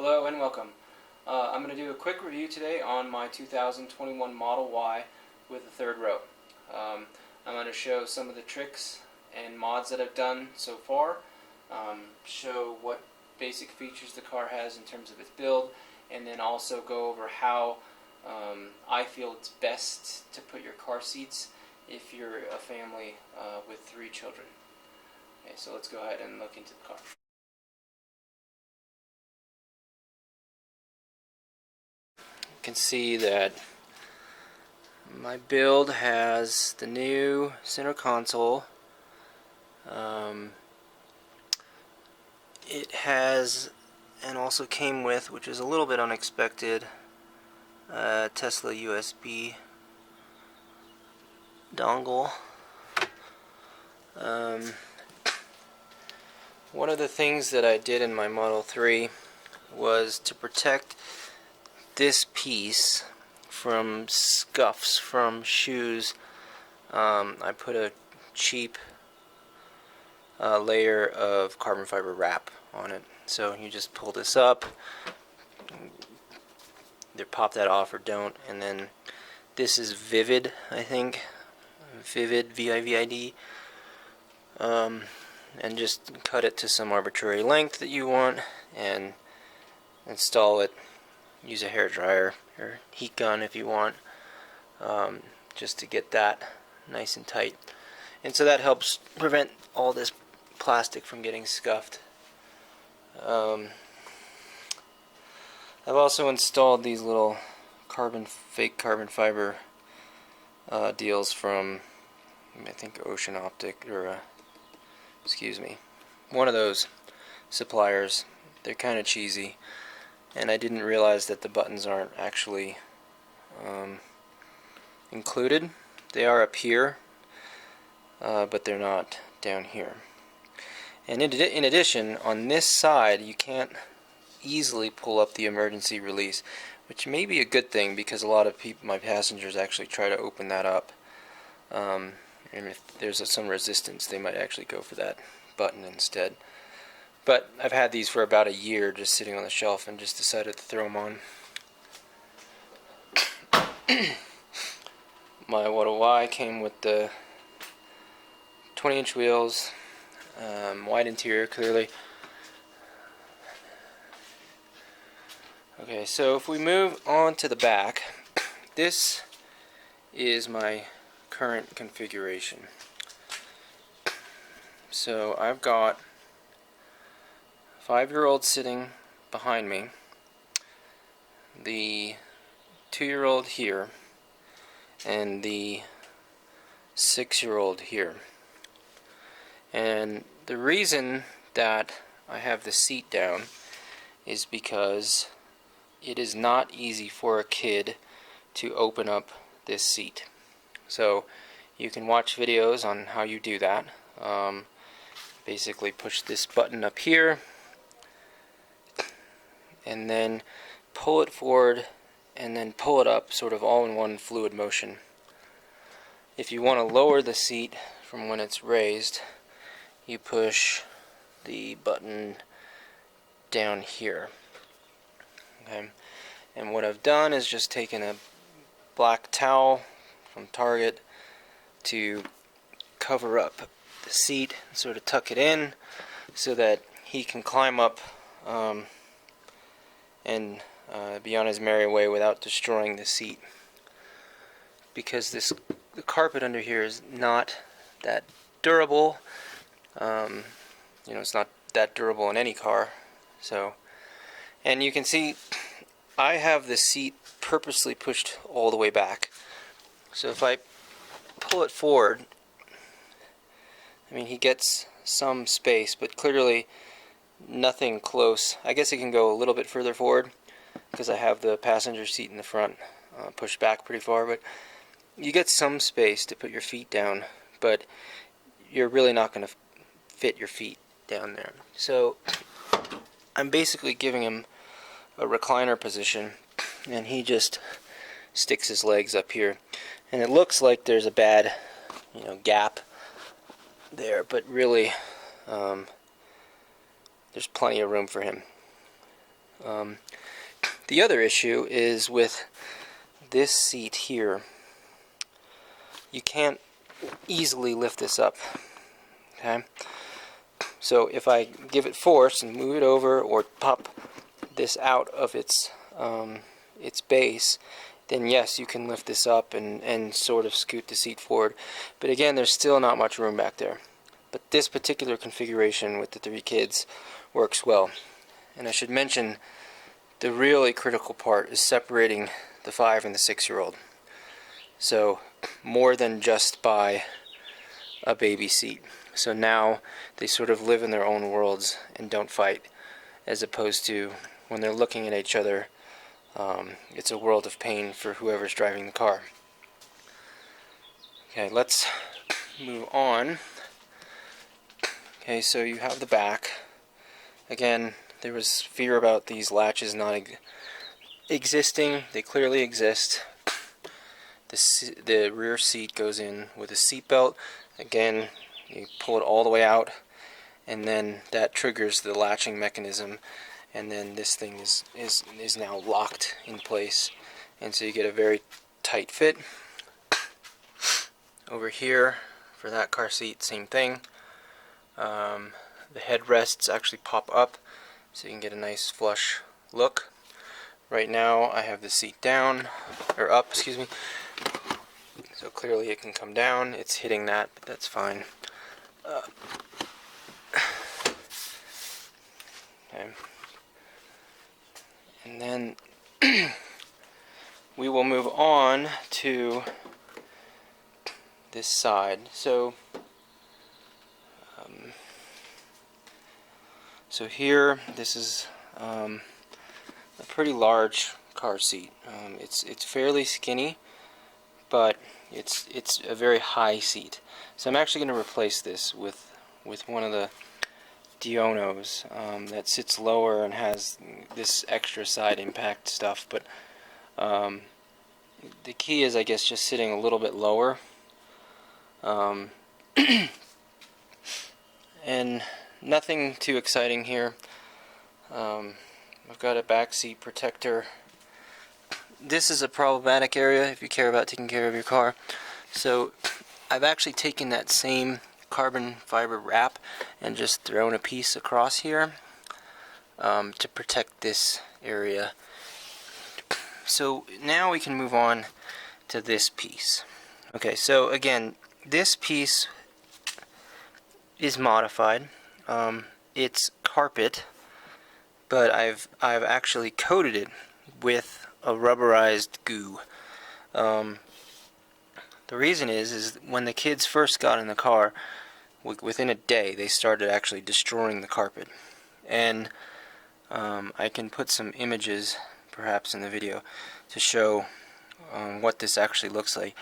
Hello and welcome. I'm going to do a quick review today on my 2021 Model Y with the third row. I'm going to show some of the tricks and mods that I've done so far, show what basic features the car has in terms of its build, and then also go over how I feel it's best to put your car seats if you're a family with 3 children. Okay, so let's go ahead and look into the car. You can see that my build has the new center console. It has, and also came with, which is a little bit unexpected, Tesla USB dongle. One of the things that I did in my Model 3 was to protect this piece from scuffs from shoes. I put a cheap layer of carbon fiber wrap on it. So you just pull this up, either pop that off or don't, and then this is Vivid, I think. Vivid, V-I-V-I-D. And just cut it to some arbitrary length that you want and install it. Use a hair dryer or heat gun if you want, just to get that nice and tight. And so that helps prevent all this plastic from getting scuffed. I've also installed these little fake carbon fiber deals from, I think, Ocean Optic, or excuse me, one of those suppliers. They're kind of cheesy, and I didn't realize that the buttons aren't actually included. They are up here, but they're not down here. And in addition, on this side you can't easily pull up the emergency release, which may be a good thing because a lot of people, my passengers, actually try to open that up. And if there's some resistance, they might actually go for that button instead. But I've had these for about a year just sitting on the shelf and just decided to throw them on. My Model Y came with the 20-inch wheels, wide interior clearly. Okay, so if we move on to the back, this is my current configuration. So I've got a 5-year-old sitting behind me, the 2-year-old here, and the 6-year-old here. And the reason that I have the seat down is because it is not easy for a kid to open up this seat. So you can watch videos on how you do that. Basically push this button up here and then pull it forward and then pull it up, sort of all in one fluid motion. If you want to lower the seat from when it's raised, you push the button down here. Okay. And what I've done is just taken a black towel from Target to cover up the seat, sort of tuck it in so that he can climb up and be on his merry way without destroying the seat. Because the carpet under here is not that durable. It's not that durable in any car. So, and you can see I have the seat purposely pushed all the way back. So if I pull it forward, I mean, he gets some space, but clearly nothing close. I guess it can go a little bit further forward because I have the passenger seat in the front pushed back pretty far, but you get some space to put your feet down, but you're really not going to fit your feet down there. So I'm basically giving him a recliner position, and he just sticks his legs up here, and it looks like there's a bad gap there, but really there's plenty of room for him. The other issue is with this seat here. You can't easily lift this up. Okay? So if I give it force and move it over or pop this out of its base, then yes, you can lift this up and sort of scoot the seat forward. But again, there's still not much room back there. But this particular configuration with the 3 kids works well. And I should mention, the really critical part is separating the 5 and the 6-year-old. So more than just by a baby seat. So now they sort of live in their own worlds and don't fight, as opposed to when they're looking at each other, it's a world of pain for whoever's driving the car. Okay, let's move on. Okay, so you have the back. Again, there was fear about these latches not existing. They clearly exist. The rear seat goes in with a seat belt. Again, you pull it all the way out, and then that triggers the latching mechanism, and then this thing is now locked in place, and so you get a very tight fit. Over here for that car seat, same thing. The headrests actually pop up, so you can get a nice flush look. Right now I have the seat down, or up, excuse me. So clearly it can come down. It's hitting that, but that's fine. Okay. And then we will move on to this side. So here, this is a pretty large car seat. It's fairly skinny, but it's a very high seat. So I'm actually going to replace this with one of the Dionos that sits lower and has this extra side impact stuff. But the key is, I guess, just sitting a little bit lower. And nothing too exciting here. I've got a back seat protector. This is a problematic area if you care about taking care of your car. So I've actually taken that same carbon fiber wrap and just thrown a piece across here to protect this area. So now we can move on to this piece. Okay, so again, this piece is modified. It's carpet, but I've actually coated it with a rubberized goo. The reason is when the kids first got in the car, within a day they started actually destroying the carpet. And I can put some images perhaps in the video to show what this actually looks like.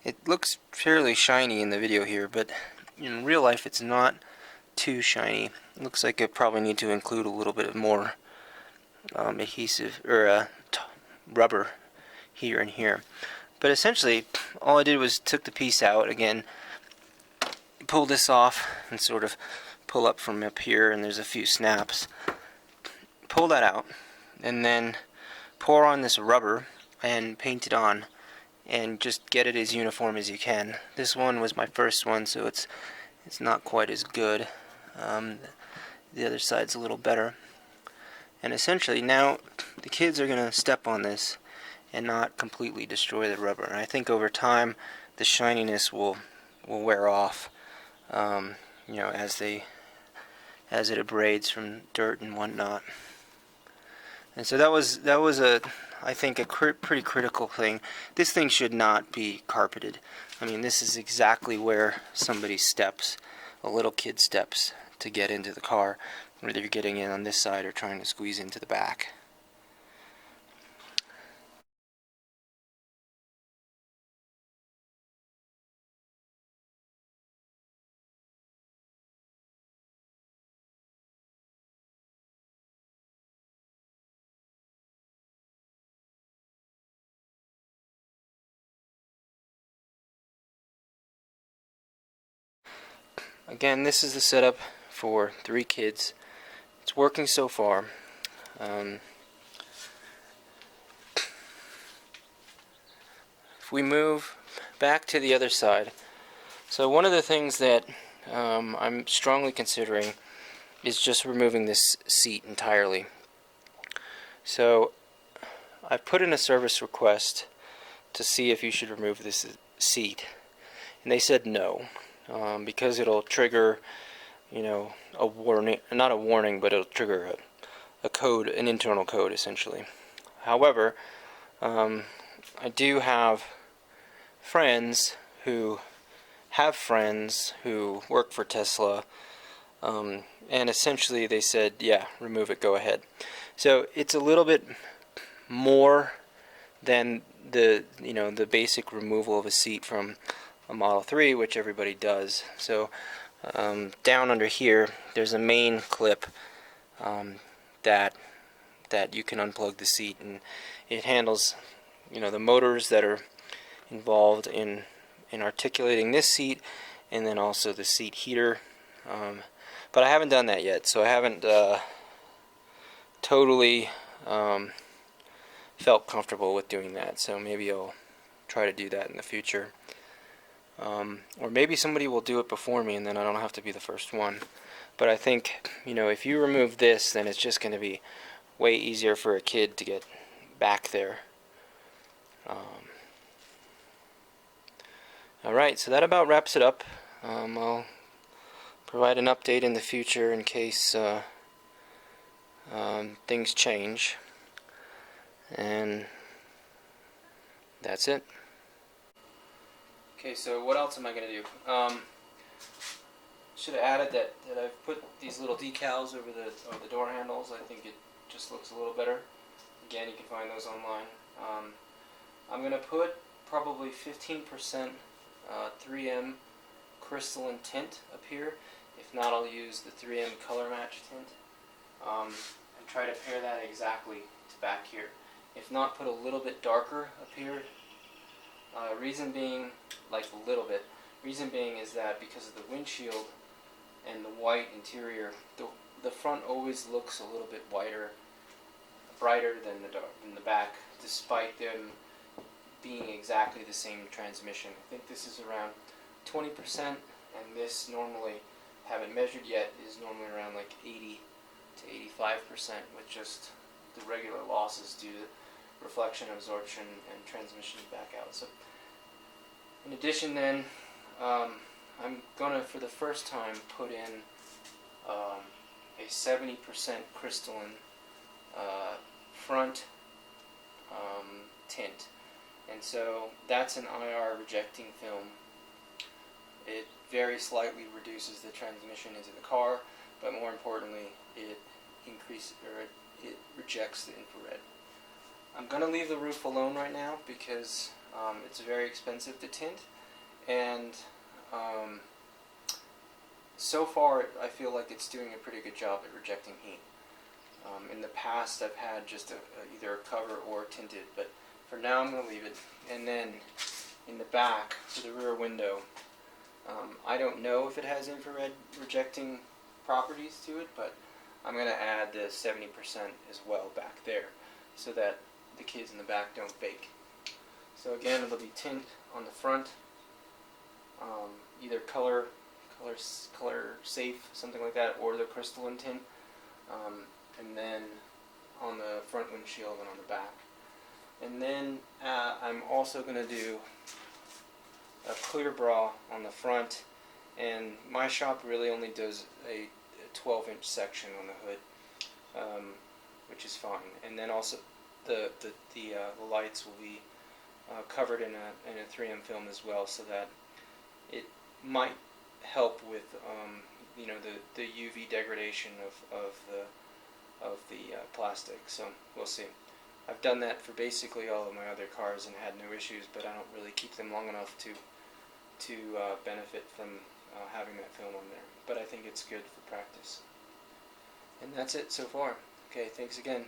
It looks fairly shiny in the video here, but in real life it's not too shiny. It looks like I probably need to include a little bit more adhesive or rubber here and here. But essentially all I did was took the piece out again, pull this off and sort of pull up from up here, and there's a few snaps. Pull that out and then pour on this rubber and paint it on and just get it as uniform as you can. This one was my first one, so it's not quite as good. The other side's a little better. And essentially now the kids are going to step on this and not completely destroy the rubber. And I think over time the shininess will wear off, you know, as it abrades from dirt and whatnot. And so that was I think a pretty critical thing. This thing should not be carpeted. I mean, this is exactly where somebody steps, a little kid steps to get into the car, whether you're getting in on this side or trying to squeeze into the back. Again, this is the setup for 3 kids. It's working so far. if we move back to the other side, so one of the things that I'm strongly considering is just removing this seat entirely. So I put in a service request to see if you should remove this seat, and they said no, because it'll trigger, a warning, not a warning, but it'll trigger a code, an internal code essentially. However, I do have friends who work for Tesla, and essentially they said, yeah, remove it, go ahead. So it's a little bit more than the basic removal of a seat from a Model 3, which everybody does. So down under here, there's a main clip that you can unplug the seat, and it handles the motors that are involved in articulating this seat, and then also the seat heater. But I haven't done that yet, so I haven't totally felt comfortable with doing that. So maybe I'll try to do that in the future. Or maybe somebody will do it before me, and then I don't have to be the first one. But I think, if you remove this, then it's just going to be way easier for a kid to get back there. Alright, so that about wraps it up. I'll provide an update in the future in case things change. And that's it. Okay, so what else am I going to do? Should have added that I've put these little decals over the door handles. I think it just looks a little better. Again, you can find those online. I'm going to put probably 15% 3M crystalline tint up here. If not, I'll use the 3M color match tint, and try to pair that exactly to back here. If not, put a little bit darker up here. Reason being, like a little bit. Reason being is that because of the windshield and the white interior, the front always looks a little bit brighter than the back, despite them being exactly the same transmission. I think this is around 20%, and this normally, haven't measured yet, is normally around like 80 to 85% with just the regular losses due to reflection, absorption, and transmission back out. So, in addition, then I'm gonna, for the first time, put in a 70% crystalline front tint, and so that's an IR rejecting film. It very slightly reduces the transmission into the car, but more importantly, it rejects the infrared. I'm going to leave the roof alone right now because it's very expensive to tint, and so far I feel like it's doing a pretty good job at rejecting heat. In the past I've had just either a cover or tinted, but for now I'm going to leave it. And then in the back, to the rear window, I don't know if it has infrared rejecting properties to it, but I'm going to add the 70% as well back there, so that the kids in the back don't bake. So again, it'll be tint on the front, either color safe, something like that, or the crystalline tint, and then on the front windshield and on the back. And then I'm also going to do a clear bra on the front, and my shop really only does a 12-inch section on the hood, which is fine. And then also the lights will be covered in a 3M film as well, so that it might help with the UV degradation of the plastic. So we'll see. I've done that for basically all of my other cars and had no issues, but I don't really keep them long enough to benefit from having that film on there. But I think it's good for practice. And that's it so far. Okay, thanks again.